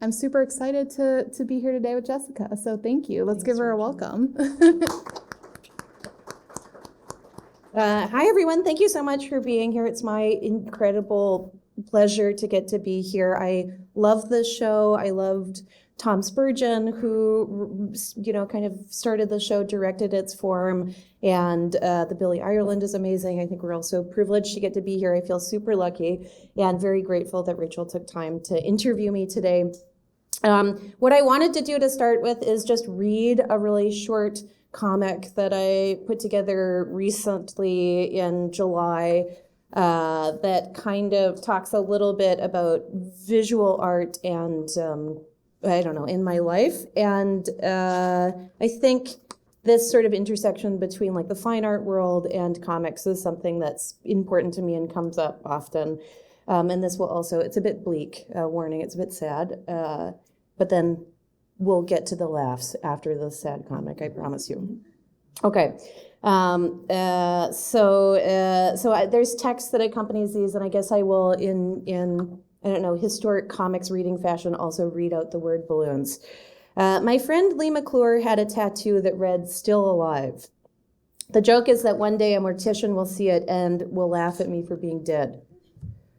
I'm super excited to be here today with Jessica, so thank you. Let's give her a welcome. Hi, everyone. Thank you so much for being here. It's my incredible pleasure to get to be here. I love this show. I loved Tom Spurgeon, who, kind of started the show, directed its form, and the Billy Ireland is amazing. I think we're also privileged to get to be here. I feel super lucky and very grateful that Rachel took time to interview me today. What I wanted to do to start with is just read a really short comic that I put together recently in July that kind of talks a little bit about visual art and in my life. And I think this sort of intersection between like the fine art world and comics is something that's important to me and comes up often. And this will also, it's a bit bleak, warning, it's a bit sad, but then we'll get to the laughs after the sad comic, I promise you. Okay, so there's text that accompanies these, and I guess I will, in historic comics reading fashion, also read out the word balloons. My friend Lee McClure had a tattoo that read, "Still Alive." The joke is that one day a mortician will see it and will laugh at me for being dead.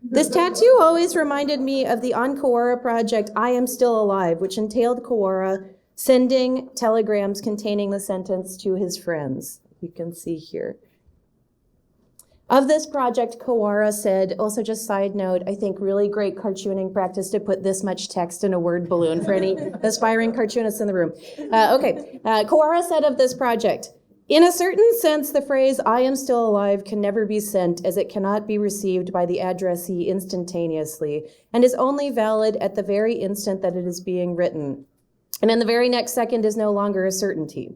This tattoo always reminded me of the On Kawara project, "I Am Still Alive," which entailed Kawara sending telegrams containing the sentence to his friends. You can see here. Of this project, Kawara said, also just side note, I think really great cartooning practice to put this much text in a word balloon for any aspiring cartoonists in the room. Kawara said of this project, "In a certain sense, the phrase 'I am still alive' can never be sent, as it cannot be received by the addressee instantaneously, and is only valid at the very instant that it is being written, and in the very next second is no longer a certainty.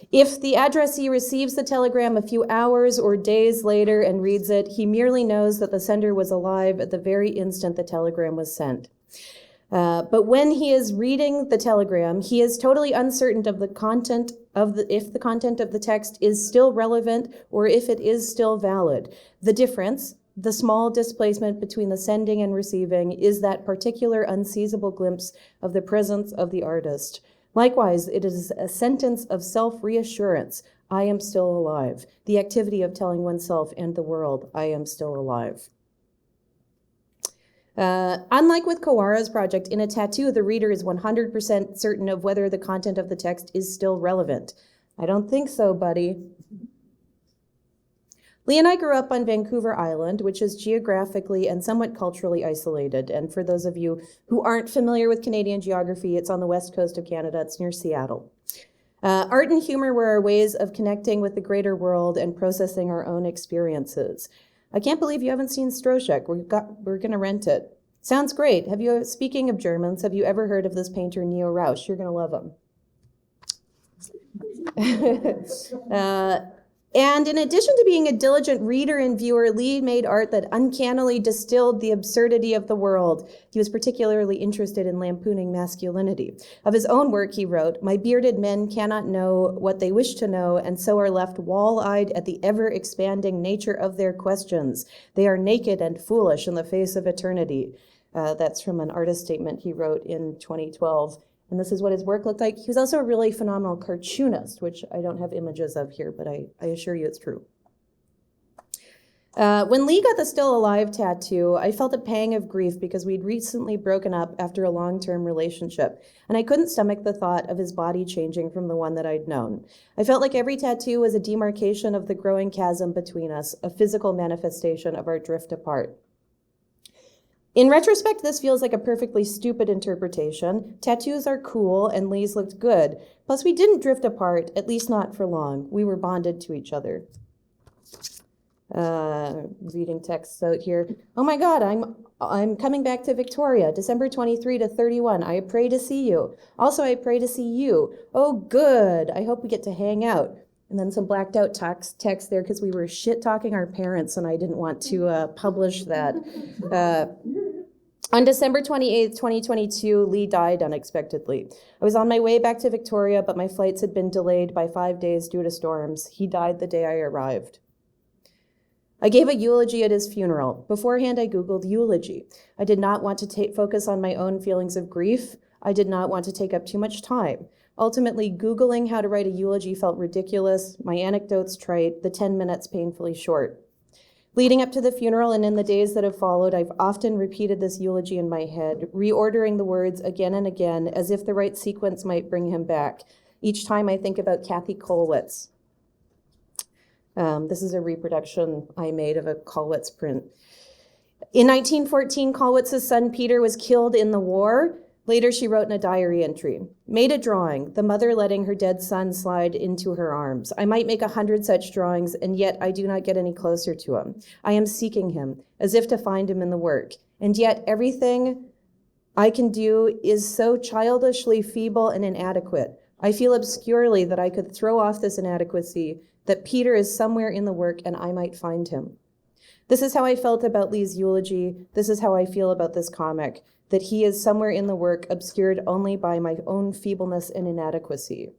If the addressee receives the telegram a few hours or days later and reads it, he merely knows that the sender was alive at the very instant the telegram was sent. But when he is reading the telegram, he is totally uncertain of the content if the content of the text is still relevant or if it is still valid. The difference, the small displacement between the sending and receiving, is that particular unseizable glimpse of the presence of the artist. Likewise, it is a sentence of self-reassurance. I am still alive. The activity of telling oneself and the world, I am still alive." Unlike with Kawara's project, in a tattoo, the reader is 100% certain of whether the content of the text is still relevant. I don't think so, buddy. Lee and I grew up on Vancouver Island, which is geographically and somewhat culturally isolated. And for those of you who aren't familiar with Canadian geography, it's on the west coast of Canada. It's near Seattle. Art and humor were our ways of connecting with the greater world and processing our own experiences. I can't believe you haven't seen Stroschek. We're going to rent it. Sounds great. Speaking of Germans, have you ever heard of this painter, Neo Rausch? You're going to love him. And in addition to being a diligent reader and viewer, Lee made art that uncannily distilled the absurdity of the world. He was particularly interested in lampooning masculinity. Of his own work, he wrote, "My bearded men cannot know what they wish to know, and so are left wall-eyed at the ever-expanding nature of their questions. They are naked and foolish in the face of eternity." That's from an artist statement he wrote in 2012. And this is what his work looked like. He was also a really phenomenal cartoonist, which I don't have images of here, but I assure you it's true. When Lee got the Still Alive tattoo, I felt a pang of grief because we'd recently broken up after a long-term relationship, and I couldn't stomach the thought of his body changing from the one that I'd known. I felt like every tattoo was a demarcation of the growing chasm between us, a physical manifestation of our drift apart. In retrospect, this feels like a perfectly stupid interpretation. Tattoos are cool, and Lee's looked good. Plus, we didn't drift apart, at least not for long. We were bonded to each other. Reading texts out here. Oh my God, I'm coming back to Victoria, December 23 to 31. I pray to see you. Also, I pray to see you. Oh, good. I hope we get to hang out. And then some blacked out text there because we were shit-talking our parents, and I didn't want to publish that. On December 28th, 2022, Lee died unexpectedly. I was on my way back to Victoria, but my flights had been delayed by 5 days due to storms. He died the day I arrived. I gave a eulogy at his funeral. Beforehand, I Googled eulogy. I did not want to focus on my own feelings of grief. I did not want to take up too much time. Ultimately, Googling how to write a eulogy felt ridiculous, my anecdotes trite, the 10 minutes painfully short. Leading up to the funeral and in the days that have followed, I've often repeated this eulogy in my head, reordering the words again and again as if the right sequence might bring him back. Each time I think about Kathy Kollwitz. This is a reproduction I made of a Kollwitz print. In 1914, Kollwitz's son Peter was killed in the war. Later, she wrote in a diary entry, made a drawing, the mother letting her dead son slide into her arms. I might make 100 such drawings, and yet I do not get any closer to him. I am seeking him, as if to find him in the work. And yet everything I can do is so childishly feeble and inadequate. I feel obscurely that I could throw off this inadequacy, that Peter is somewhere in the work and I might find him. This is how I felt about Lee's eulogy. This is how I feel about this comic, that he is somewhere in the work, obscured only by my own feebleness and inadequacy.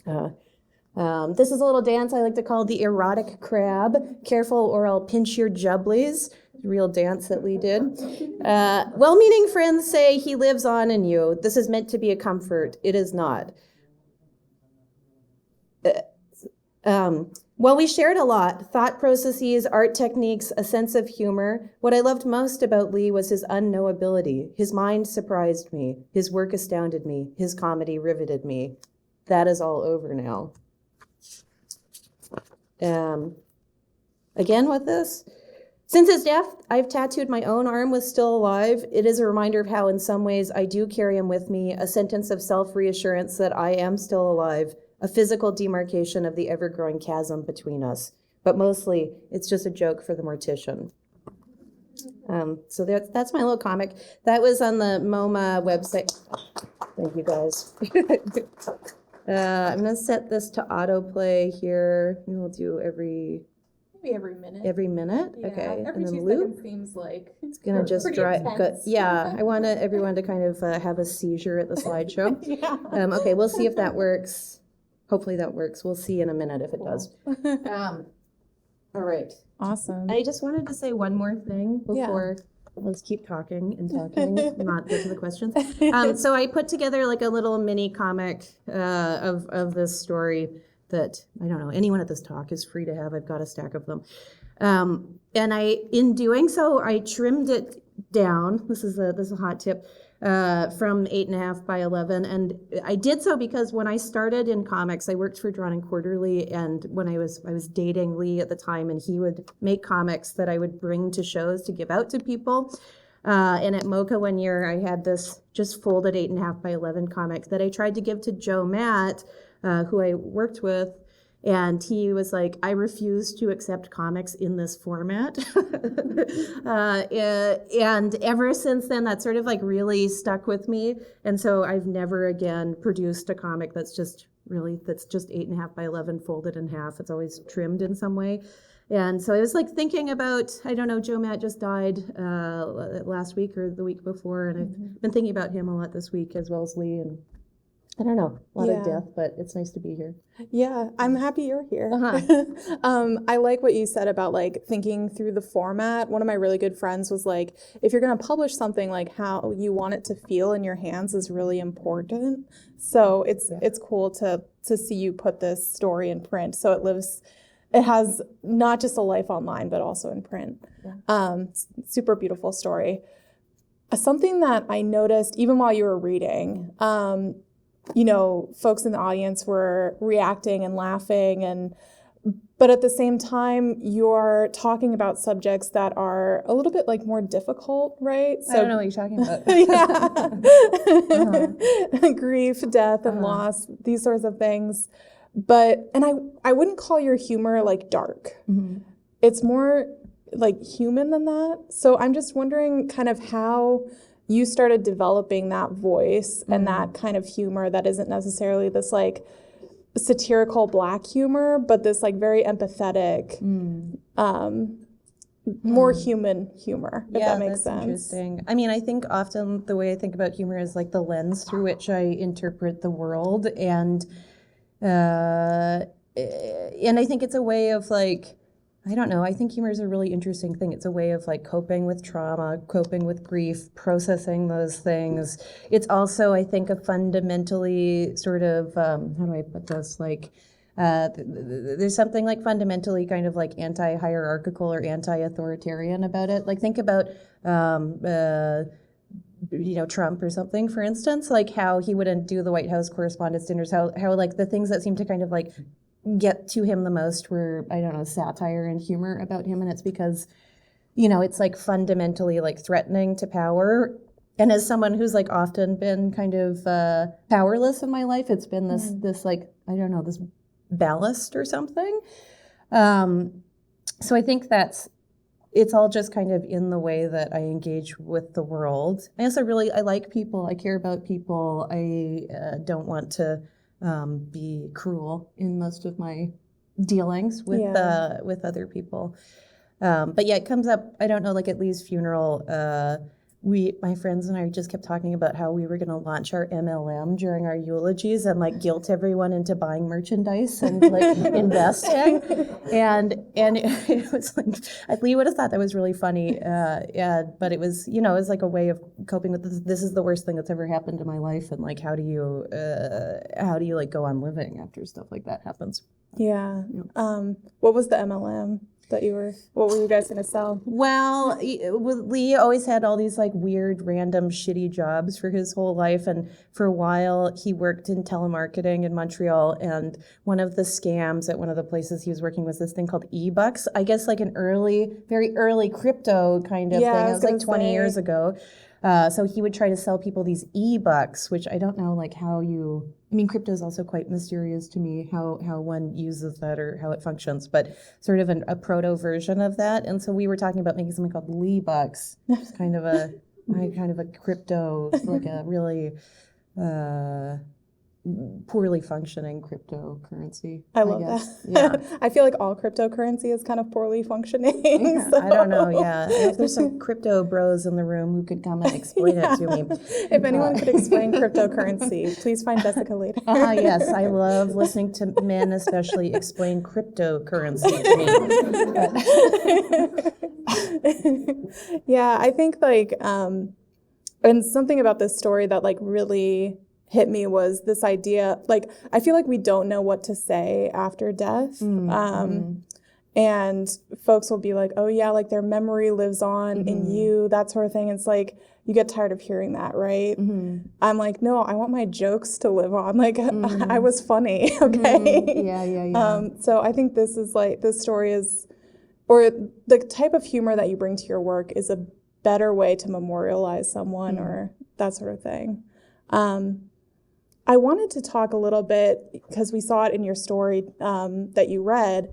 This is a little dance I like to call the erotic crab. Careful or I'll pinch your jubblies. Real dance that Lee did. Well-meaning friends say he lives on in you. This is meant to be a comfort. It is not. Well, we shared a lot, thought processes, art techniques, a sense of humor. What I loved most about Lee was his unknowability. His mind surprised me. His work astounded me. His comedy riveted me. That is all over now. Again with this. Since his death, I've tattooed my own arm with Still Alive. It is a reminder of how in some ways I do carry him with me, a sentence of self-reassurance that I am still alive, a physical demarcation of the ever-growing chasm between us. But mostly, it's just a joke for the mortician. So that's my little comic. That was on the MoMA website. Thank you, guys. I'm going to set this to autoplay here. Maybe we'll do Maybe every minute. every minute. Yeah, Okay, every and then 2 loop. seconds seems like It's going to just pretty drive. intense. Yeah, I want everyone to kind of have a seizure at the slideshow. Yeah. Okay, we'll see if that works. Hopefully that works. We'll see in a minute if it does. All right. Awesome. I just wanted to say one more thing before. Let's keep talking and talking, not get to the questions. So I put together like a little mini comic of this story that, I don't know, anyone at this talk is free to have. I've got a stack of them. And in doing so, I trimmed it down. This is a hot tip. From 8.5 by 11. And I did so because when I started in comics, I worked for Drawn and Quarterly, and when I was dating Lee at the time, and he would make comics that I would bring to shows to give out to people. And at MoCA one year, I had this just folded 8.5 by 11 comic that I tried to give to Joe Matt, who I worked with. And he was like, I refuse to accept comics in this format. And ever since then, that sort of like really stuck with me. And so I've never again produced a comic that's just 8.5 by 11 folded in half. It's always trimmed in some way. And so I was like thinking about, I don't know, Joe Matt just died last week or the week before. And I've been thinking about him a lot this week, as well as Lee. And I don't know, a lot of death, but it's nice to be here. Yeah, I'm happy you're here. I like what you said about like thinking through the format. One of my really good friends was like, if you're going to publish something, like how you want it to feel in your hands is really important. So it's cool to see you put this story in print. So it has not just a life online, but also in print. Yeah. Super beautiful story. Something that I noticed even while you were reading, folks in the audience were reacting and laughing, but at the same time, you're talking about subjects that are a little bit like more difficult, right? So, I don't know what you're talking about. Grief, death, and loss, these sorts of things. And I wouldn't call your humor like dark. Mm-hmm. It's more like human than that. So I'm just wondering kind of how you started developing that voice and that kind of humor that isn't necessarily this like satirical Black humor, but this like very empathetic, more human humor, if that makes sense. Interesting. I mean, I think often the way I think about humor is like the lens through which I interpret the world, and I think it's a way of like I don't know. I think humor is a really interesting thing. It's a way of like coping with trauma, coping with grief, processing those things. It's also, I think, a fundamentally sort of, how do I put this? Like, there's something like fundamentally kind of like anti-hierarchical or anti-authoritarian about it. Like think about, Trump or something, for instance, like how he wouldn't do the White House correspondents' dinners, how like the things that seem to kind of like get to him the most were, I don't know, satire and humor about him. And it's because, it's like fundamentally like threatening to power. And as someone who's like often been kind of powerless in my life, it's been this like, I don't know, this ballast or something. So I think it's all just kind of in the way that I engage with the world. I like people. I care about people. I don't want to be cruel in most of my dealings with other people. But yeah, it comes up, I don't know, like at Lee's funeral, my friends and I just kept talking about how we were going to launch our MLM during our eulogies and like guilt everyone into buying merchandise and like investing. And it was like, Lee would have thought that was really funny. But it was, it was like a way of coping with this. This is the worst thing that's ever happened in my life. And like, how do you like go on living after stuff like that happens? Yeah. What was the MLM what were you guys going to sell? Well, Lee always had all these like weird, random, shitty jobs for his whole life. And for a while, he worked in telemarketing in Montreal. And one of the scams at one of the places he was working was this thing called e-bucks. I guess like an very early crypto kind of thing. It was like 20 years ago. So he would try to sell people these e-bucks, which I don't know like crypto is also quite mysterious to me, how one uses that or how it functions, but sort of a proto version of that. And so we were talking about making something called Lee bucks, which is kind of a crypto, like a really poorly functioning cryptocurrency. I love that. Yeah. I feel like all cryptocurrency is kind of poorly functioning. Yeah, so. I don't know. Yeah. If there's some crypto bros in the room who could come and explain it to me. If anyone could explain cryptocurrency, please find Jessica later. Yes. I love listening to men especially explain cryptocurrency to me. Yeah. I think like, and something about this story that like really hit me was this idea, like, I feel like we don't know what to say after death. And folks will be like, oh yeah, like their memory lives on in you, that sort of thing. It's like, you get tired of hearing that, right? I'm like, no, I want my jokes to live on. Like, I was funny, okay? Yeah. So I think this is like, this story is, or the type of humor that you bring to your work is a better way to memorialize someone or that sort of thing. I wanted to talk a little bit, because we saw it in your story that you read.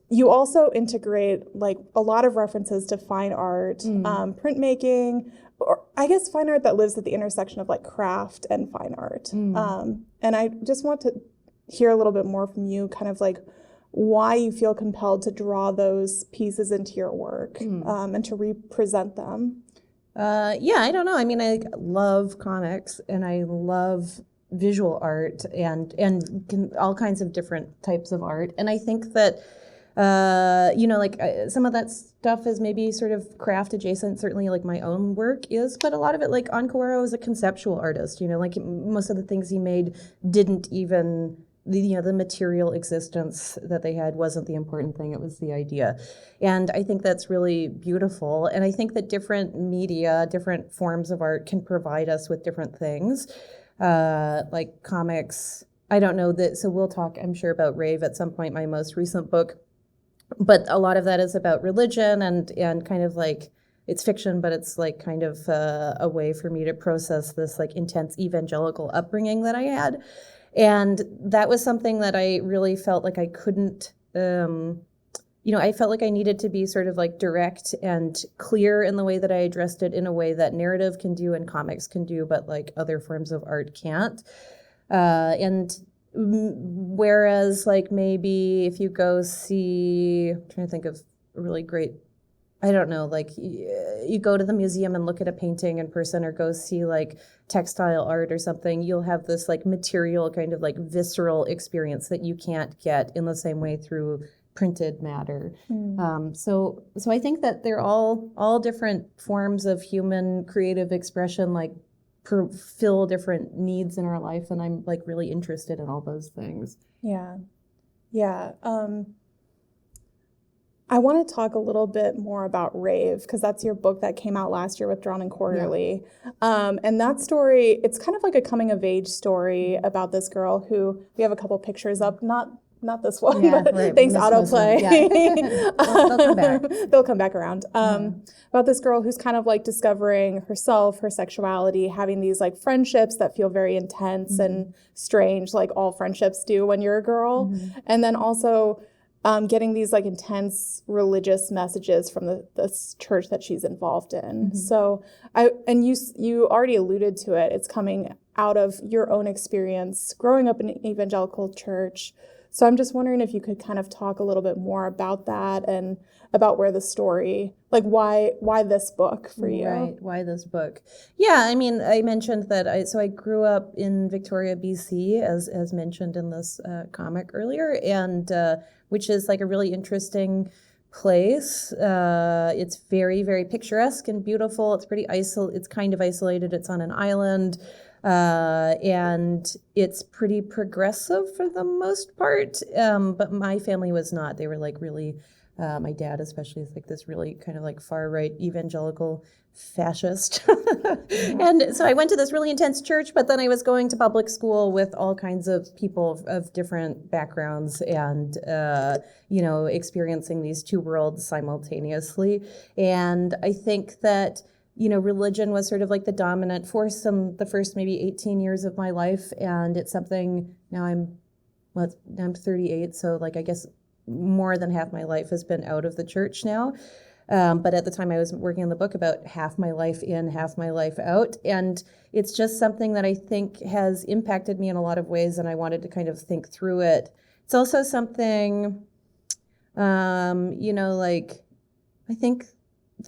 You also integrate like a lot of references to fine art, printmaking, or I guess fine art that lives at the intersection of like craft and fine art. And I just want to hear a little bit more from you, kind of like why you feel compelled to draw those pieces into your work and to represent them. I don't know. I mean, I love comics and I love visual art and all kinds of different types of art. And I think that, some of that stuff is maybe sort of craft adjacent, certainly like my own work is, but a lot of it, like Ancora was a conceptual artist, like most of the things he made didn't even, the material existence that they had wasn't the important thing, it was the idea. And I think that's really beautiful. And I think that different media, different forms of art can provide us with different things. Like comics, I don't know that, so we'll talk, I'm sure, about Rave at some point, my most recent book, but a lot of that is about religion and kind of like, it's fiction, but it's like kind of a way for me to process this like intense evangelical upbringing that I had. And that was something that I really felt like I couldn't, I felt like I needed to be sort of like direct and clear in the way that I addressed it, in a way that narrative can do and comics can do, but like other forms of art can't. Whereas like maybe if you go see, I'm trying to think of a really great, I don't know, like you go to the museum and look at a painting in person, or go see like textile art or something, you'll have this like material kind of like visceral experience that you can't get in the same way through printed matter. So I think that they're all different forms of human creative expression, like fulfill different needs in our life, and I'm like really interested in all those things. Yeah. I want to talk a little bit more about Rave, because that's your book that came out last year with Drawn and Quarterly. And that story, it's kind of like a coming of age story about this girl who, we have a couple pictures up, not this one, but right. thanks This autoplay. Yeah. They'll come back. They'll come back around. About this girl who's kind of like discovering herself, her sexuality, having these like friendships that feel very intense and strange, like all friendships do when you're a girl. And then also getting these like intense religious messages from this church that she's involved in. So you already alluded to it. It's coming out of your own experience growing up in an evangelical church. So I'm just wondering if you could kind of talk a little bit more about that and about where the story, like why this book for you? Right, why this book? Yeah, I mean, I mentioned that I grew up in Victoria, BC, as mentioned in this comic earlier, and which is like a really interesting place. It's very, very picturesque and beautiful. It's pretty it's kind of isolated. It's on an island. And it's pretty progressive for the most part, but my family was not. They were like really, my dad especially is like this really kind of like far-right evangelical fascist. And so I went to this really intense church, but then I was going to public school with all kinds of people of different backgrounds and, experiencing these two worlds simultaneously. And I think that religion was sort of like the dominant force in the first maybe 18 years of my life. And it's something, now I'm 38, so like I guess more than half my life has been out of the church now. But at the time I was working on the book, about half my life in, half my life out. And it's just something that I think has impacted me in a lot of ways, and I wanted to kind of think through it. It's also something, I think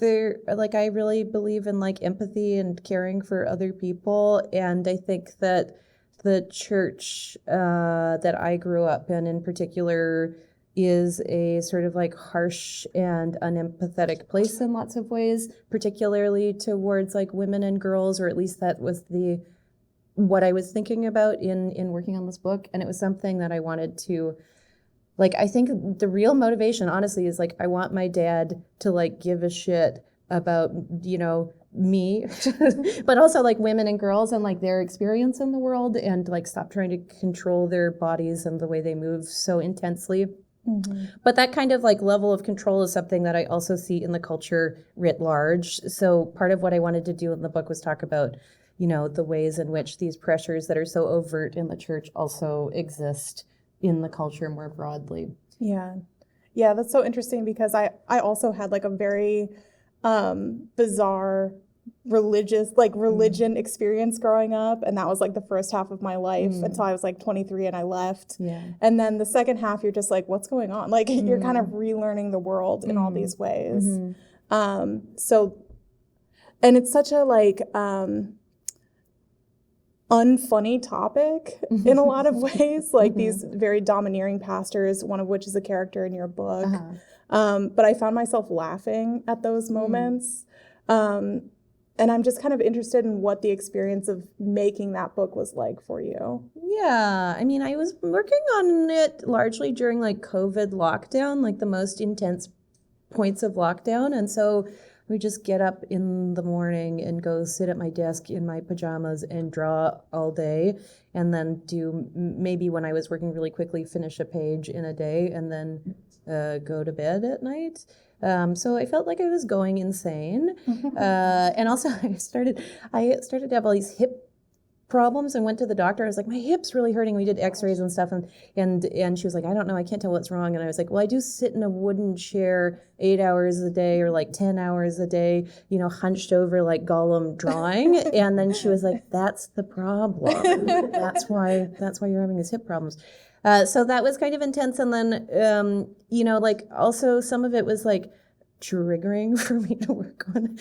I really believe in like empathy and caring for other people. And I think that the church that I grew up in particular, is a sort of like harsh and unempathetic place in lots of ways, particularly towards like women and girls, or at least that was what I was thinking about in working on this book. And it was something that I wanted to, like, I think the real motivation, honestly, is like I want my dad to like give a shit about, me, but also like women and girls and like their experience in the world, and like stop trying to control their bodies and the way they move so intensely. But that kind of like level of control is something that I also see in the culture writ large. So part of what I wanted to do in the book was talk about, the ways in which these pressures that are so overt in the church also exist in the culture more broadly. Yeah, that's so interesting, because I also had like a very bizarre religion experience growing up, and that was like the first half of my life until I was like 23 and I left. And then the second half, you're just like, what's going on? Like you're kind of relearning the world in all these ways. So, and it's such a like unfunny topic in a lot of ways, like these very domineering pastors, one of which is a character in your book. But I found myself laughing at those moments. And I'm just kind of interested in what the experience of making that book was like for you. Yeah, I mean, I was working on it largely during like COVID lockdown, like the most intense points of lockdown. And so we just get up in the morning and go sit at my desk in my pajamas and draw all day, and then maybe when I was working really quickly, finish a page in a day, and then go to bed at night. So I felt like I was going insane. And also I started to have all these hip problems and went to the doctor. I was like, my hip's really hurting. We did x-rays and stuff. And she was like, I don't know. I can't tell what's wrong. And I was like, well, I do sit in a wooden chair 8 hours a day or like 10 hours a day, hunched over like Gollum drawing. And then she was like, that's the problem. That's why you're having these hip problems. So that was kind of intense. And then, like also some of it was like triggering for me to work on.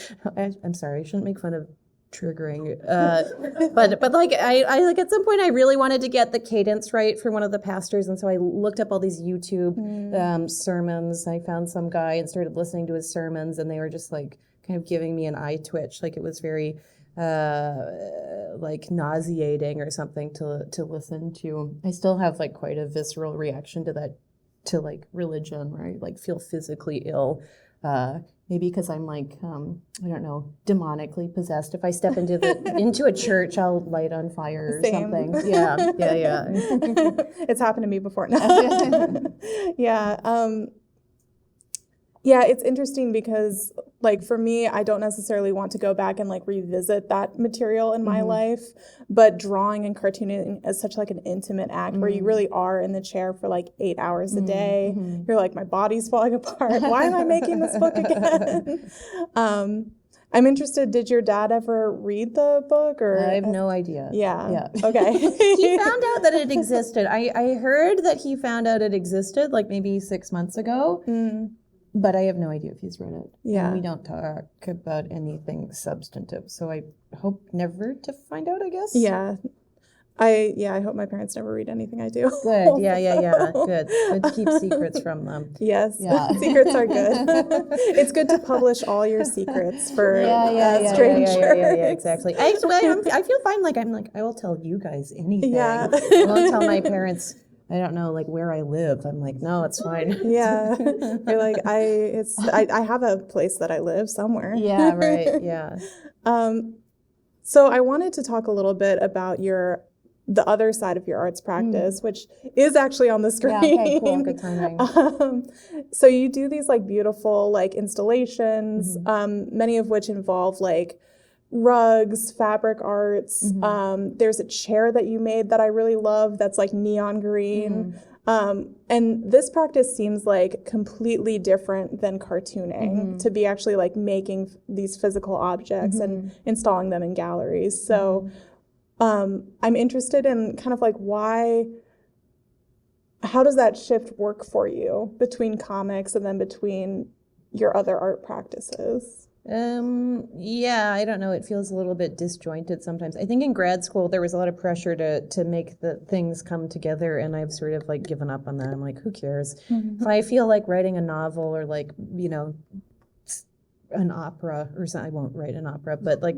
I'm sorry, I shouldn't make fun of triggering. But like I like at some point I really wanted to get the cadence right for one of the pastors, and so I looked up all these YouTube sermons. I found some guy and started listening to his sermons, and they were just like kind of giving me an eye twitch. Like it was very like nauseating or something to listen to. I still have like quite a visceral reaction to that, to like religion, right? Like feel physically ill. Maybe because I'm like, I don't know, demonically possessed. If I step into a church, I'll light on fire or Same. something. Yeah. It's happened to me before. No. Yeah. Yeah, it's interesting because, like, for me, I don't necessarily want to go back and, like, revisit that material in my life, but drawing and cartooning is such, like, an intimate act where you really are in the chair for, like, 8 hours a day. You're like, my body's falling apart. Why am I making this book again? I'm interested, did your dad ever read the book? Or I have no idea. Yeah. Okay. He found out that it existed. I heard that he found out it existed, like, maybe 6 months ago. But I have no idea if he's read it. Yeah. And we don't talk about anything substantive. So I hope never to find out, I guess. Yeah. I hope my parents never read anything I do. Good. Yeah. Good to keep secrets from them. Yes. Yeah. Secrets are good. It's good to publish all your secrets for strangers. Yeah, exactly. I feel fine. I will tell you guys anything. Yeah. I won't tell my parents, I don't know, like where I live. I'm like, no, it's fine. Yeah. You're like, I have a place that I live somewhere. Yeah, right. Yeah. So I wanted to talk a little bit about the other side of your arts practice, which is actually on the screen. Yeah, okay, cool, good timing. So you do these like beautiful like installations, many of which involve like rugs, fabric arts. There's a chair that you made that I really love that's like neon green. And this practice seems like completely different than cartooning, to be actually like making these physical objects and installing them in galleries. So I'm interested in kind of like how does that shift work for you between comics and then between your other art practices? Yeah, I don't know. It feels a little bit disjointed sometimes. I think in grad school there was a lot of pressure to make the things come together, and I've sort of like given up on that. I'm like, who cares? If I feel like writing a novel or like, you know, an opera or something, I won't write an opera, but like,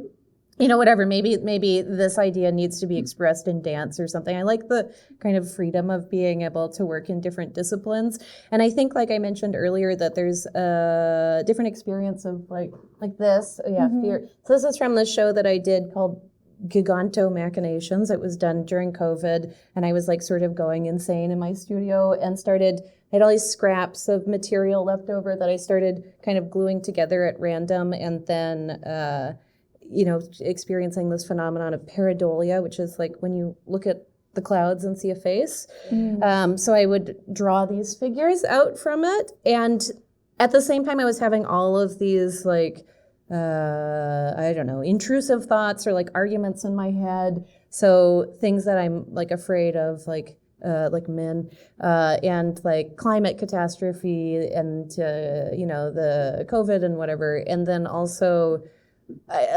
you know, whatever, maybe this idea needs to be expressed in dance or something. I like the kind of freedom of being able to work in different disciplines. And I think, like I mentioned earlier, that there's a different experience of like this. Yeah, fear. So this is from the show that I did called Giganto Machinations. It was done during COVID, and I was like sort of going insane in my studio and I had all these scraps of material left over that I started kind of gluing together at random, and then you know, experiencing this phenomenon of pareidolia, which is like when you look at the clouds and see a face. So I would draw these figures out from it. And at the same time, I was having all of these like, I don't know, intrusive thoughts or like arguments in my head. So things that I'm like afraid of, like men, and like climate catastrophe and, you know, the COVID and whatever. And then also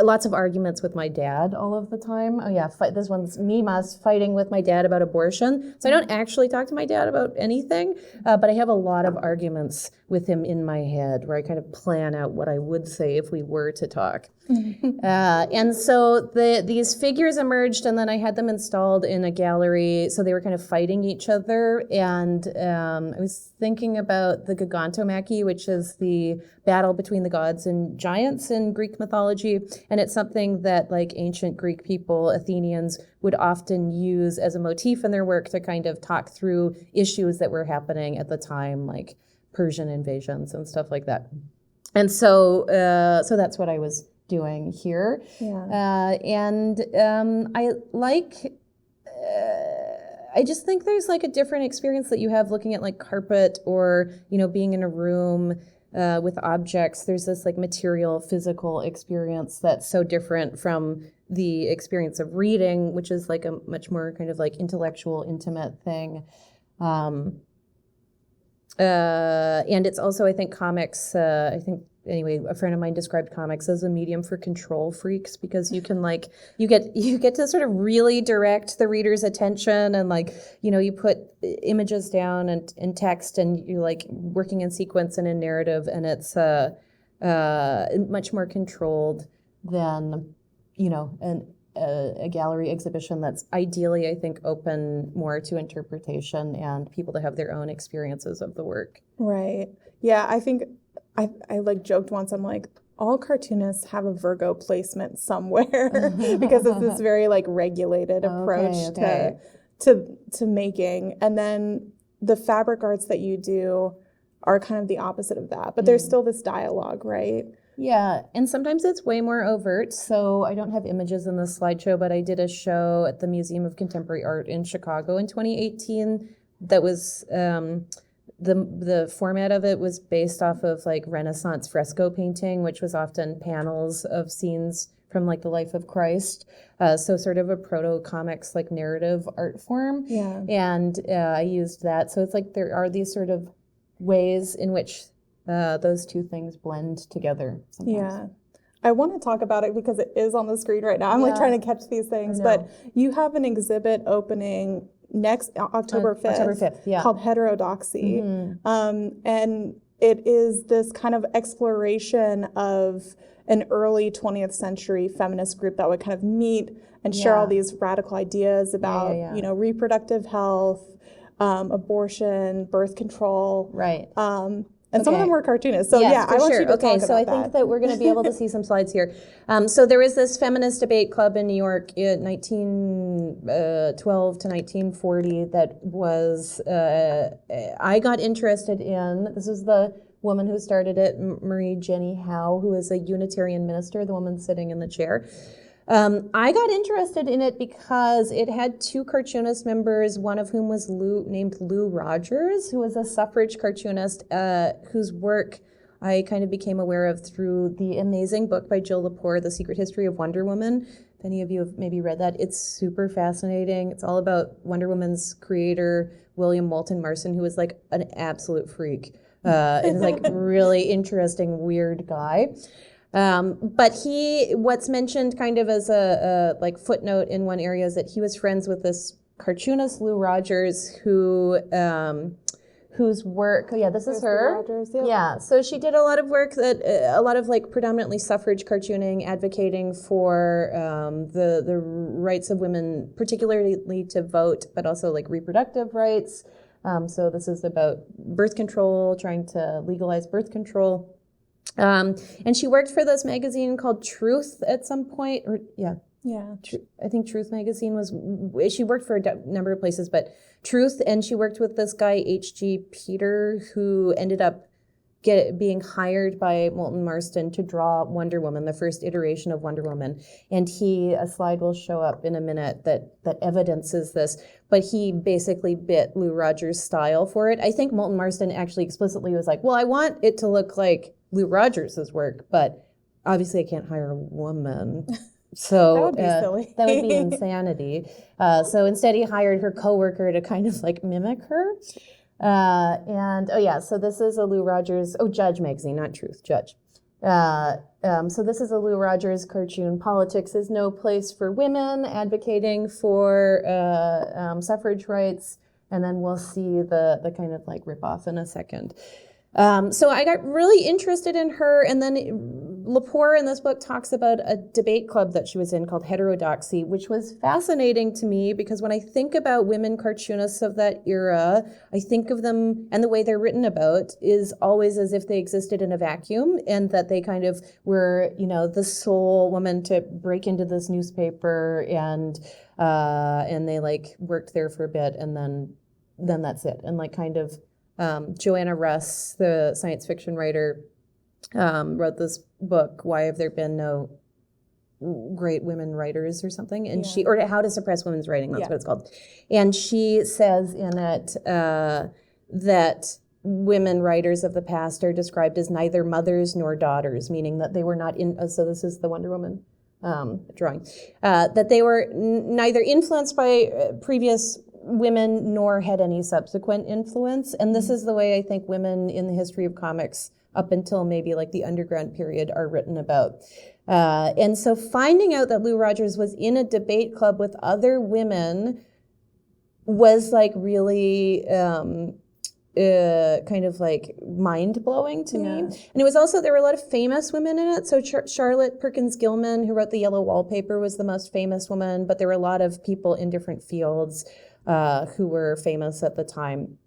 lots of arguments with my dad all of the time. Oh yeah, this one's Mima's fighting with my dad about abortion. So I don't actually talk to my dad about anything, but I have a lot of arguments with him in my head where I kind of plan out what I would say if we were to talk. And so these figures emerged, and then I had them installed in a gallery, so they were kind of fighting each other. And I was thinking about the Gigantomachy, which is the battle between the gods and giants in Greek mythology, and it's something that like ancient Greek people, Athenians, would often use as a motif in their work to kind of talk through issues that were happening at the time, like Persian invasions and stuff like that. And so that's what I was doing here. Yeah. I just think there's like a different experience that you have looking at like carpet or, you know, being in a room with objects. There's this like material, physical experience that's so different from the experience of reading, which is like a much more kind of like intellectual, intimate thing. And it's also, I think, comics, I think anyway, a friend of mine described comics as a medium for control freaks, because you can like, you get to sort of really direct the reader's attention, and like, you put images down and text, and you're like working in sequence and in narrative, and it's much more controlled than, a gallery exhibition that's ideally, I think, open more to interpretation and people to have their own experiences of the work. Right. Yeah, I think I like joked once, I'm like, all cartoonists have a Virgo placement somewhere because it's this very like regulated approach to making. And then the fabric arts that you do are kind of the opposite of that. But there's still this dialogue, right? Yeah, and sometimes it's way more overt. So I don't have images in this slideshow, but I did a show at the Museum of Contemporary Art in Chicago in 2018 that was the format of it was based off of like Renaissance fresco painting, which was often panels of scenes from like the life of Christ. So sort of a proto-comics like narrative art form. Yeah. And I used that. So it's like there are these sort of ways in which those two things blend together sometimes. Yeah. I want to talk about it because it is on the screen right now. I'm like trying to catch these things. But you have an exhibit opening next October 5th, called Heterodoxy. And it is this kind of exploration of an early 20th century feminist group that would kind of meet and share all these radical ideas about, reproductive health, abortion, birth control. Right. And some of them were cartoonists. So yes, I want you to talk about so I think that we're going to be able to see some slides here. So there was this feminist debate club in New York in 1912 to 1940 that was, I got interested in. This is the woman who started it, Marie Jenny Howe, who is a Unitarian minister, the woman sitting in the chair. I got interested in it because it had two cartoonist members, one of whom was named Lou Rogers, who was a suffrage cartoonist whose work I kind of became aware of through the amazing book by Jill Lepore, The Secret History of Wonder Woman. If any of you have maybe read that, it's super fascinating. It's all about Wonder Woman's creator, William Moulton Marston, who was like an absolute freak and like really interesting, weird guy. But what's mentioned kind of as a like footnote in one area is that he was friends with this cartoonist, Lou Rogers, whose work, this is her. Rogers, yeah, so she did a lot of work a lot of like predominantly suffrage cartooning, advocating for the rights of women, particularly to vote, but also like reproductive rights. So this is about birth control, trying to legalize birth control. And she worked for this magazine called Truth at some point, I think Truth magazine she worked for a number of places, but Truth, and she worked with this guy, H.G. Peter, who ended up being hired by Moulton Marston to draw Wonder Woman, the first iteration of Wonder Woman. And a slide will show up in a minute that evidences this, but he basically bit Lou Rogers' style for it. I think Moulton Marston actually explicitly was like, well, I want it to look like Lou Rogers' work, but obviously I can't hire a woman. So that would be silly. That would be insanity. So instead he hired her coworker to kind of like mimic her. So this is a Lou Rogers, Judge magazine, not Truth, Judge. So this is a Lou Rogers cartoon, Politics is No Place for Women, advocating for suffrage rights. And then we'll see the kind of like ripoff in a second. So I got really interested in her, and then Lepore in this book talks about a debate club that she was in called Heterodoxy, which was fascinating to me because when I think about women cartoonists of that era, I think of them, and the way they're written about is always as if they existed in a vacuum and that they kind of were, the sole woman to break into this newspaper and they like worked there for a bit and then that's it. And like kind of Joanna Russ, the science fiction writer, wrote this book, Why Have There Been No Great Women Writers or something, and or How to Suppress Women's Writing, that's what it's called. And she says in it that women writers of the past are described as neither mothers nor daughters, meaning that they were not so this is the Wonder Woman drawing, that they were neither influenced by previous women nor had any subsequent influence. And this is the way I think women in the history of comics up until maybe like the underground period are written about. And so finding out that Lou Rogers was in a debate club with other women was like really kind of like mind-blowing to me. And it was also, there were a lot of famous women in it. So Charlotte Perkins Gilman, who wrote The Yellow Wallpaper, was the most famous woman, but there were a lot of people in different fields who were famous at the time.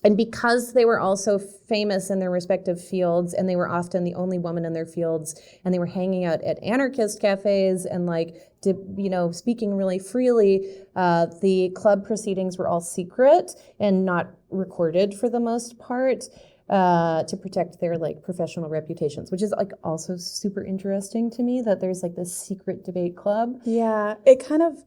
And because they were also famous in their respective fields, and they were often the only woman in their fields, and they were hanging out at anarchist cafes and like, speaking really freely, the club proceedings were all secret and not recorded for the most part, to protect their like professional reputations, which is like also super interesting to me that there's like this secret debate club. Yeah, it kind of,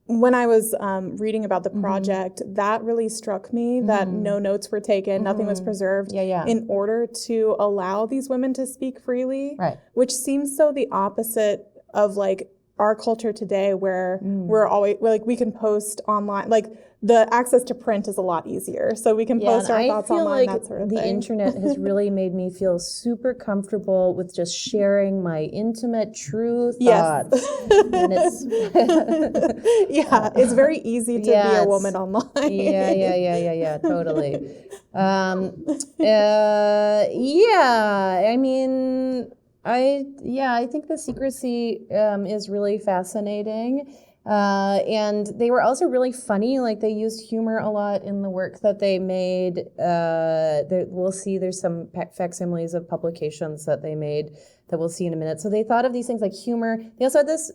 when I was reading about the project, that really struck me, that no notes were taken, nothing was preserved in order to allow these women to speak freely, which seems so the opposite of like our culture today, where we're always like, we can post online, like the access to print is a lot easier, so we can post our thoughts online, that sort of thing. The internet has really made me feel super comfortable with just sharing my intimate, true thoughts. And it's it's very easy to be a woman online. Totally. I think the secrecy is really fascinating. And they were also really funny. Like they used humor a lot in the work that they made. We'll see there's some facsimiles of publications that they made that we'll see in a minute. So they thought of these things like humor. They also had this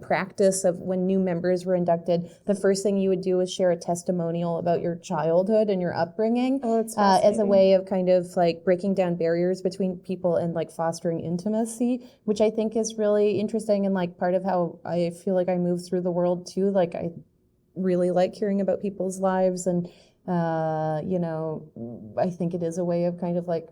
practice of when new members were inducted, the first thing you would do is share a testimonial about your childhood and your upbringing, as a way of kind of like breaking down barriers between people and like fostering intimacy, which I think is really interesting and like part of how I feel like I move through the world too. Like I really like hearing about people's lives, and I think it is a way of kind of like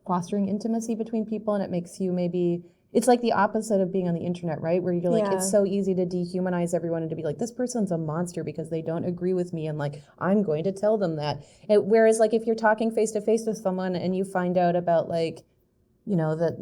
fostering intimacy between people, and it makes you maybe. It's like the opposite of being on the internet, right? Where you're like, it's so easy to dehumanize everyone and to be like, this person's a monster because they don't agree with me, and like, I'm going to tell them that. Whereas like if you're talking face to face with someone and you find out about like, that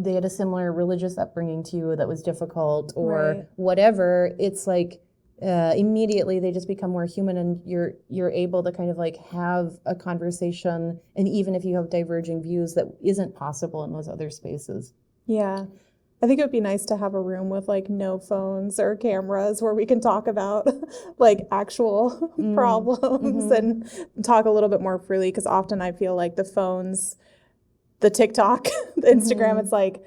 they had a similar religious upbringing to you that was difficult or whatever, it's like immediately they just become more human, and you're able to kind of like have a conversation, and even if you have diverging views, that isn't possible in those other spaces. Yeah. I think it would be nice to have a room with like no phones or cameras where we can talk about like actual problems and talk a little bit more freely, because often I feel like the phones, the TikTok, the Instagram, it's like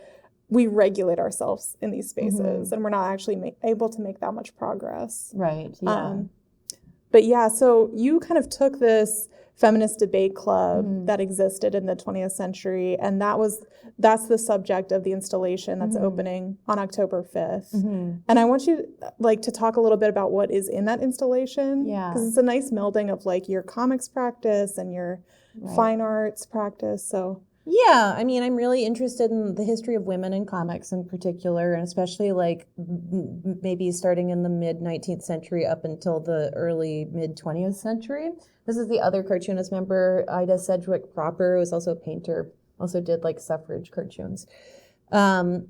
we regulate ourselves in these spaces and we're not actually able to make that much progress. Right. Yeah. But yeah, so you kind of took this feminist debate club that existed in the 20th century, and that's the subject of the installation that's opening on October 5th. And I want you like to talk a little bit about what is in that installation, because it's a nice melding of like your comics practice and your fine arts practice. So yeah, I mean, I'm really interested in the history of women in comics in particular, and especially like maybe starting in the mid-19th century up until the early mid-20th century. This is the other cartoonist member, Ida Sedgwick Proper, who was also a painter, also did like suffrage cartoons.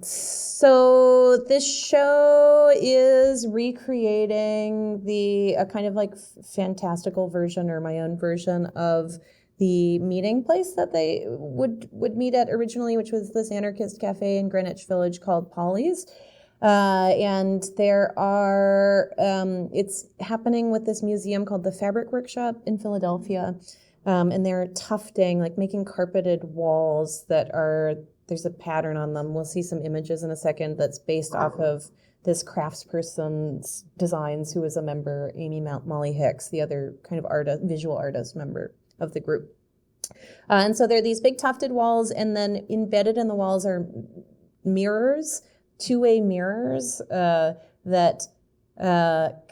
So this show is recreating a kind of like fantastical version, or my own version of the meeting place that they would meet at originally, which was this anarchist cafe in Greenwich Village called Polly's. And there are, it's happening with this museum called the Fabric Workshop in Philadelphia. And they're tufting, like making carpeted walls there's a pattern on them. We'll see some images in a second that's based off of this craftsperson's designs, who is a member, Amy Molly Hicks, the other kind of visual artist member of the group. And so there are these big tufted walls, and then embedded in the walls are mirrors, two-way mirrors that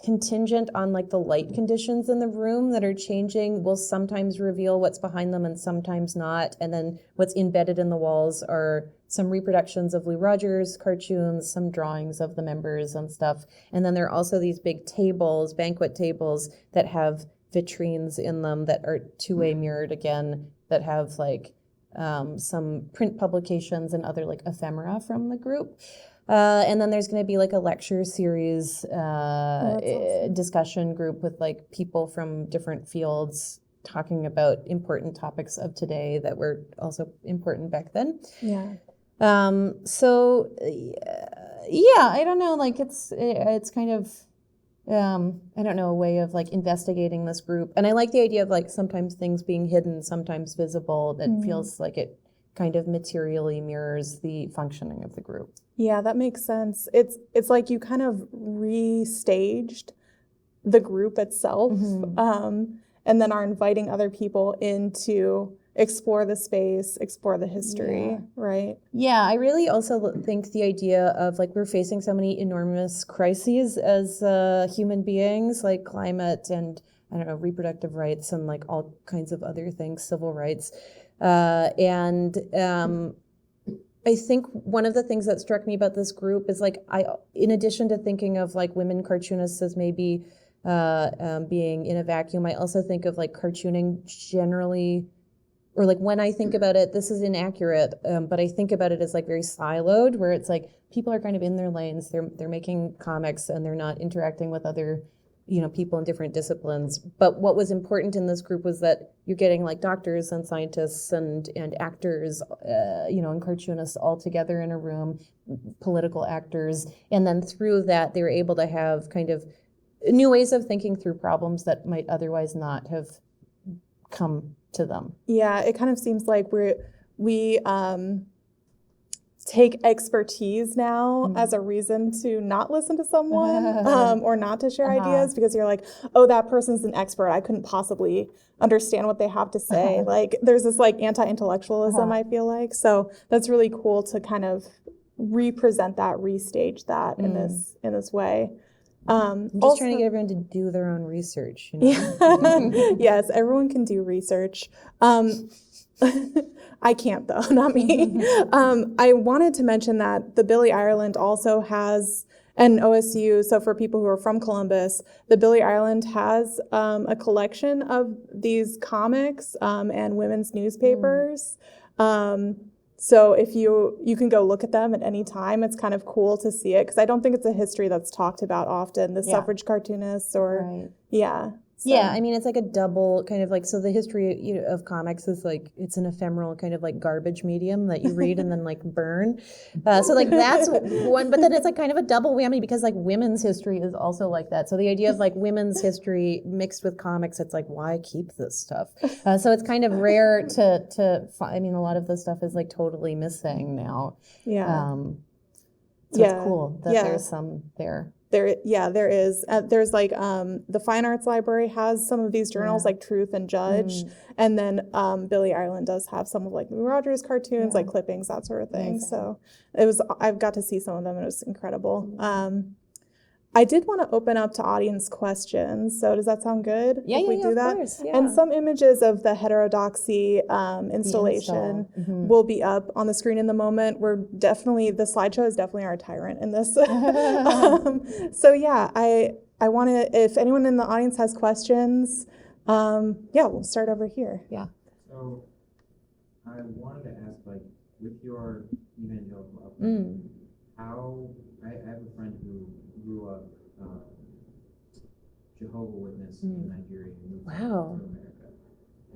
contingent on like the light conditions in the room that are changing will sometimes reveal what's behind them and sometimes not. And then what's embedded in the walls are some reproductions of Lou Rogers cartoons, some drawings of the members and stuff. And then there are also these big tables, banquet tables, that have vitrines in them that are two-way mirrored again, that have like some print publications and other like ephemera from the group. And then there's going to be like a lecture series, awesome. discussion group with like people from different fields talking about important topics of today that were also important back then. Yeah. So yeah, I don't know, like it's kind of, I don't know, a way of like investigating this group. And I like the idea of like sometimes things being hidden, sometimes visible, that feels like it kind of materially mirrors the functioning of the group. Yeah, that makes sense. It's like you kind of restaged the group itself, and then are inviting other people in to explore the space, explore the history, right? Yeah, I really also think the idea of like we're facing so many enormous crises as human beings, like climate and, I don't know, reproductive rights and like all kinds of other things, civil rights. I think one of the things that struck me about this group is like in addition to thinking of like women cartoonists as maybe being in a vacuum, I also think of like cartooning generally, or like when I think about it, this is inaccurate, but I think about it as like very siloed, where it's like people are kind of in their lanes, they're making comics and they're not interacting with other, you know, people in different disciplines. But what was important in this group was that you're getting like doctors and scientists and actors, you know, and cartoonists all together in a room, political actors, and then through that they were able to have kind of new ways of thinking through problems that might otherwise not have come to them. Yeah, it kind of seems like we take expertise now as a reason to not listen to someone or not to share ideas, because you're like, oh, that person's an expert, I couldn't possibly understand what they have to say. Like there's this like anti-intellectualism, I feel like. So that's really cool to kind of represent that, restage that in this way. I'm just also, trying to get everyone to do their own research. You know? Yeah. Yes, everyone can do research. I can't though, not me. I wanted to mention that the Billy Ireland also has an OSU. So for people who are from Columbus, the Billy Ireland has a collection of these comics and women's newspapers. So if you can go look at them at any time. It's kind of cool to see it, because I don't think it's a history that's talked about often, the suffrage cartoonists or, So. Yeah, I mean, it's like a double kind of like, so the history of comics is like, it's an ephemeral kind of like garbage medium that you read and then like burn. So like that's one, but then it's like kind of a double whammy, because like women's history is also like that. So the idea of like women's history mixed with comics, it's like, why keep this stuff? So it's kind of rare to I mean, a lot of this stuff is like totally missing now. Yeah. So it's cool that there's some there. There is. There's like the Fine Arts Library has some of these journals, like Truth and Judge, and then Billy Ireland does have some of like Lou Rogers cartoons, like clippings, that sort of thing. So I've got to see some of them, and it was incredible. I did want to open up to audience questions. So does that sound good? Yeah, if we do that? Of course, yeah. And some images of the heterodoxy installation will be up on the screen in the moment. The slideshow is definitely our tyrant in this. So yeah, I want to, if anyone in the audience has questions, we'll start over here. Yeah. So I wanted to ask, like, with your evangelical upbringing, how, I have a friend who grew up Jehovah's Witness in Nigeria and moved to America.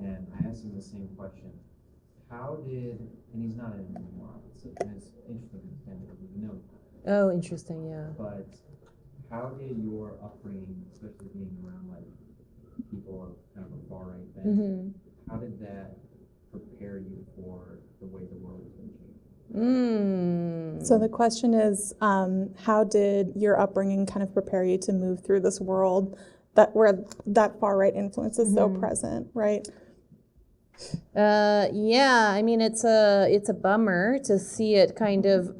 And I asked him the same question. And he's not in anymore, so it's interesting because we know. Oh, interesting, yeah. But how did your upbringing, especially being around like people of kind of a far right bent, how did that prepare you for the way the world is going to change? So the question is, how did your upbringing kind of prepare you to move through this world where that far right influence is so present, right? Yeah, I mean, it's a bummer to see it kind of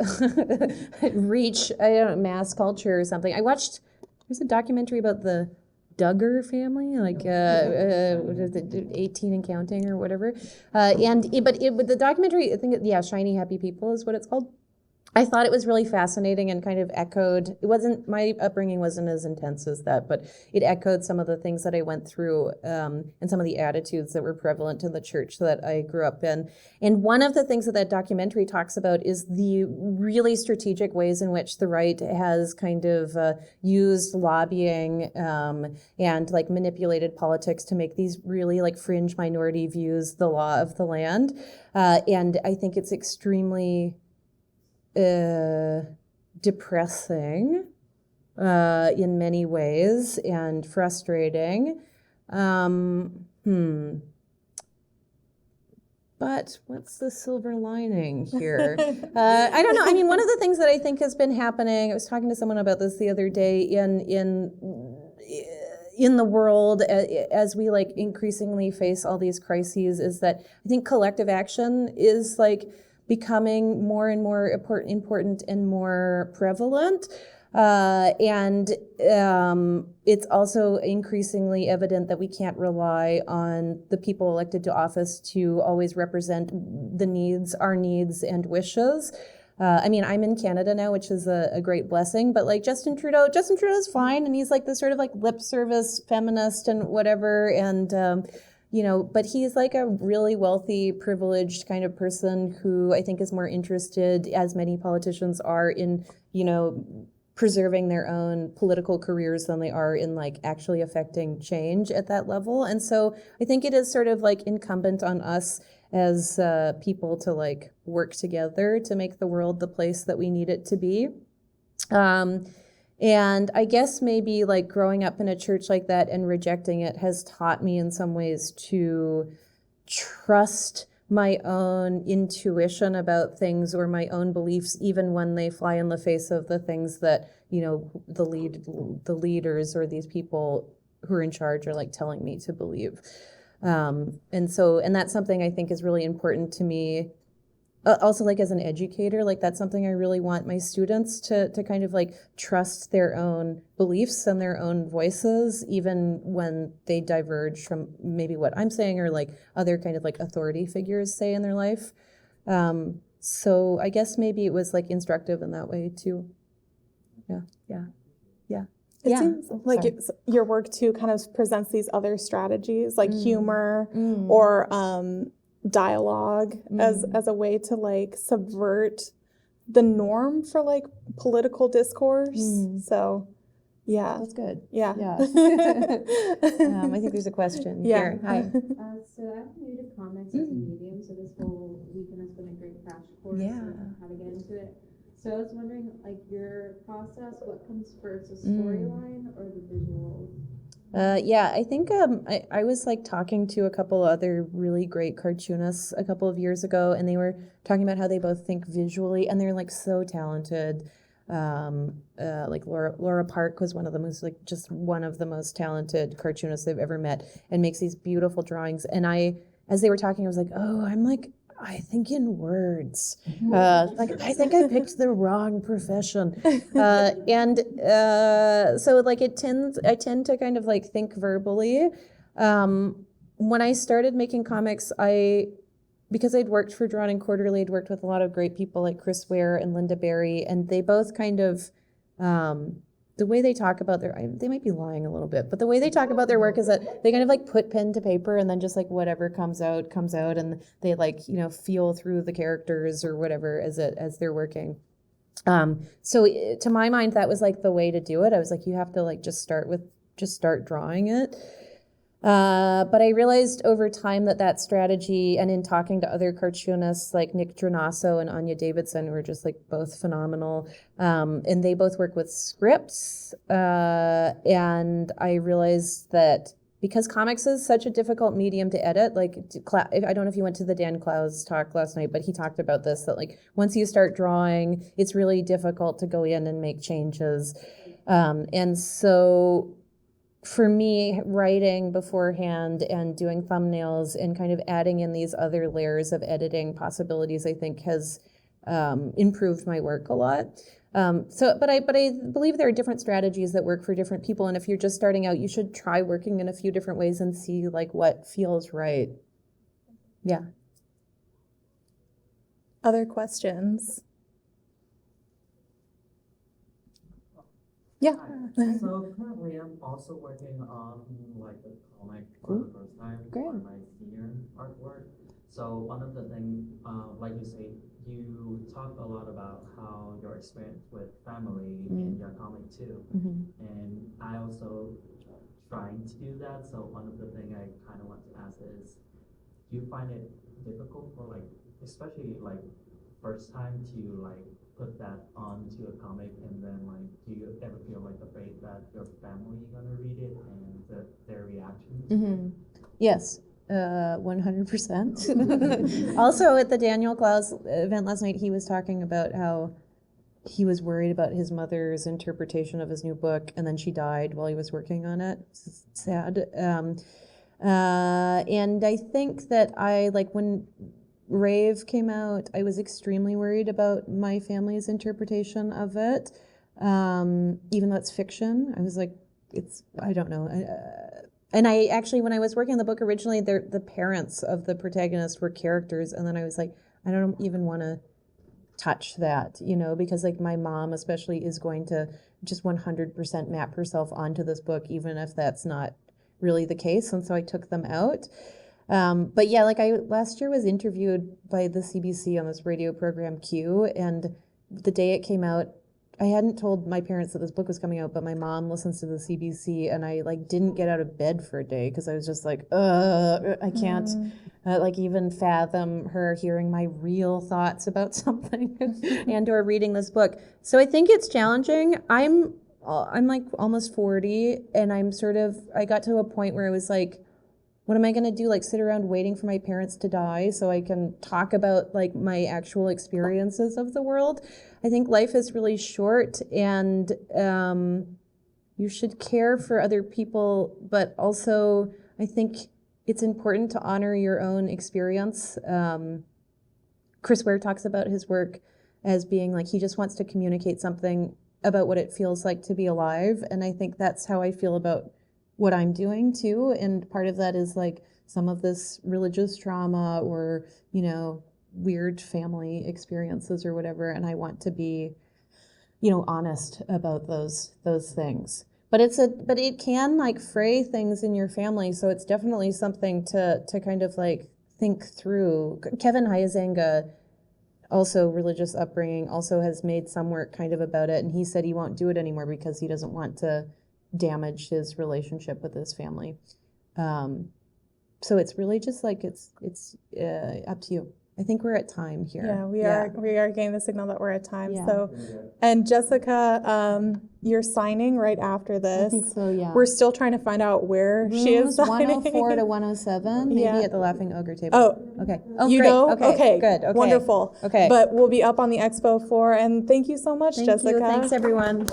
reach, I don't know, mass culture or something. There's a documentary about the Duggar family, like 18 and counting or whatever. But the documentary, I think, Shiny Happy People is what it's called. I thought it was really fascinating and kind of echoed, my upbringing wasn't as intense as that, but it echoed some of the things that I went through and some of the attitudes that were prevalent in the church that I grew up in. And one of the things that documentary talks about is the really strategic ways in which the right has kind of used lobbying and like manipulated politics to make these really like fringe minority views the law of the land. And I think it's extremely depressing in many ways and frustrating. But what's the silver lining here? I don't know. I mean, one of the things that I think has been happening, I was talking to someone about this the other day in the world as we like increasingly face all these crises, is that I think collective action is like becoming more and more important and more prevalent. And it's also increasingly evident that we can't rely on the people elected to office to always represent our needs and wishes. I mean, I'm in Canada now, which is a great blessing, but like Justin Trudeau's fine, and he's like this sort of like lip service feminist and whatever, and but he's like a really wealthy, privileged kind of person who I think is more interested, as many politicians are, in, preserving their own political careers than they are in like actually affecting change at that level. And so I think it is sort of like incumbent on us as people to like work together to make the world the place that we need it to be. And I guess maybe like growing up in a church like that and rejecting it has taught me in some ways to trust my own intuition about things or my own beliefs, even when they fly in the face of the things that, the leaders or these people who are in charge are like telling me to believe. And that's something I think is really important to me. Also, like as an educator, like that's something I really want my students to kind of like trust their own beliefs and their own voices, even when they diverge from maybe what I'm saying or like other kind of like authority figures say in their life. So I guess maybe it was like instructive in that way too. It seems like your work too kind of presents these other strategies like humor or dialogue as a way to like subvert the norm for like political discourse. So That's good. Yeah. I think there's a question here. Hi. So I'm new to comics as a medium, so this whole weekend has been a great crash course on how to get into it. So I was wondering, like, your process, what comes first, the storyline or the visuals? I think I was like talking to a couple other really great cartoonists a couple of years ago, and they were talking about how they both think visually, and they're like so talented. Like Laura Park was one of the most talented cartoonists I've ever met, and makes these beautiful drawings. And as they were talking, I was like, I think in words. I think I picked the wrong profession. So like I tend to kind of like think verbally. When I started making comics, because I'd worked for Drawn and Quarterly, I'd worked with a lot of great people like Chris Ware and Linda Barry, and they both kind of, the way they talk about they might be lying a little bit, but the way they talk about their work is that they kind of like put pen to paper and then just like whatever comes out, and they like, feel through the characters or whatever as they're working. So to my mind, that was like the way to do it. I was like, you have to like just start drawing it. But I realized over time that strategy, and in talking to other cartoonists like Nick Dranasso and Anya Davidson, who are just like both phenomenal, and they both work with scripts, and I realized that because comics is such a difficult medium to edit, like I don't know if you went to the Dan Clowes talk last night, but he talked about this, that like once you start drawing, it's really difficult to go in and make changes. And so for me, writing beforehand and doing thumbnails and kind of adding in these other layers of editing possibilities, I think has improved my work a lot. But I believe there are different strategies that work for different people. And if you're just starting out, you should try working in a few different ways and see like what feels right. Yeah. Other questions? Yeah. So currently, I'm also working on like a comic for the first time for my senior artwork. So one of the things, like you say, you talk a lot about how your experience with family in your comic too, and I also trying to do that. So one of the things I kind of want to ask is, do you find it difficult for like, especially like first time to like put that onto a comic, and then like, do you ever feel like afraid that your family gonna read it and their reactions? Yes, 100%. Also, at the Daniel Klaus event last night, he was talking about how he was worried about his mother's interpretation of his new book, and then she died while he was working on it. It's sad. And I think that when Rave came out, I was extremely worried about my family's interpretation of it. Even though it's fiction, I was like, I don't know. And I actually, when I was working on the book originally, the parents of the protagonist were characters, and then I was like, I don't even want to touch that, because like my mom especially is going to just 100% map herself onto this book, even if that's not really the case. And so I took them out. But yeah, like last year was interviewed by the CBC on this radio program Q, and the day it came out, I hadn't told my parents that this book was coming out, but my mom listens to the CBC, and I like didn't get out of bed for a day because I was just like, I can't like even fathom her hearing my real thoughts about something and or reading this book. So I think it's challenging. I'm like almost 40, and I got to a point where I was like, what am I going to do? Like sit around waiting for my parents to die so I can talk about like my actual experiences of the world? I think life is really short, and you should care for other people, but also I think it's important to honor your own experience. Chris Ware talks about his work as being like he just wants to communicate something about what it feels like to be alive, and I think that's how I feel about what I'm doing too. And part of that is like some of this religious trauma or, weird family experiences or whatever. And I want to be, honest about those things. But it can like fray things in your family. So it's definitely something to kind of like think through. Kevin Huizenga, also religious upbringing, also has made some work kind of about it. And he said he won't do it anymore because he doesn't want to damage his relationship with his family. So it's really just like it's up to you. I think we're at time here. Yeah, we are getting the signal that we're at time. Yeah. So, and Jessica, you're signing right after this. I think so, yeah. We're still trying to find out where she is Rooms signing. 104 to 107, maybe Yeah. at the Laughing Ogre table. Oh, Okay. Oh, you great. know? Okay. Good. Okay. Wonderful. Okay. But we'll be up on the expo floor, and thank you so much, Thank Jessica. you. Thanks, everyone.